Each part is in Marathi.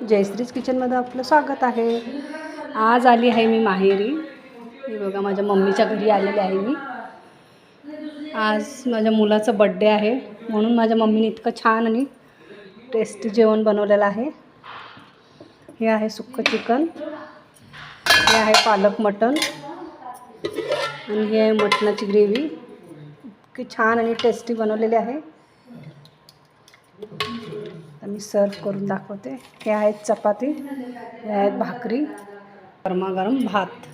जयश्रीज किचनमध्ये आपलं स्वागत आहे। आज आली आहे मी माहेरी। हे बघा माझ्या मम्मीच्या घरी आलेले आहे मी। आज माझ्या मुलाचा बर्थडे आहे म्हणून माझ्या मम्मीने इतकं छान आणि टेस्टी जेवण बनवलेलं आहे। हे आहे सुक्कं चिकन, हे आहे पालक मटण आणि हे आहे मटणाची ग्रेव्ही। इतकी छान आणि टेस्टी बनवलेली आहे। मी सर्व करून दाखवते। हे आहेत चपाती, हे आहेत भाकरी, गरमागरम भात,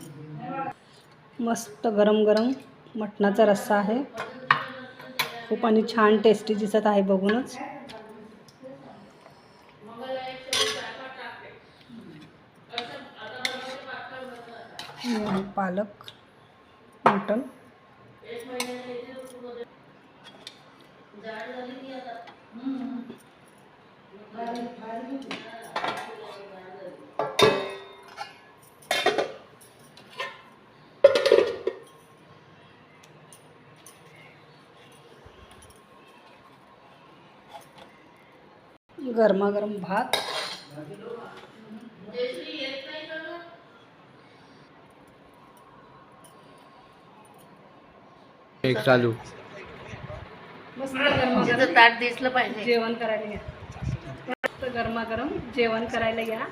मस्त गरम गरम मटणाचा रस्सा आहे। खूप आणि छान टेस्टी दिसत आहे बघूनच। हे आहे पालक मटण, गरमागरम भात, एक चालू मस्त गरमागरम ताट दिसलं पाहिजे। जेवण करायला या। मस्त गरमागरम जेवण करायला या।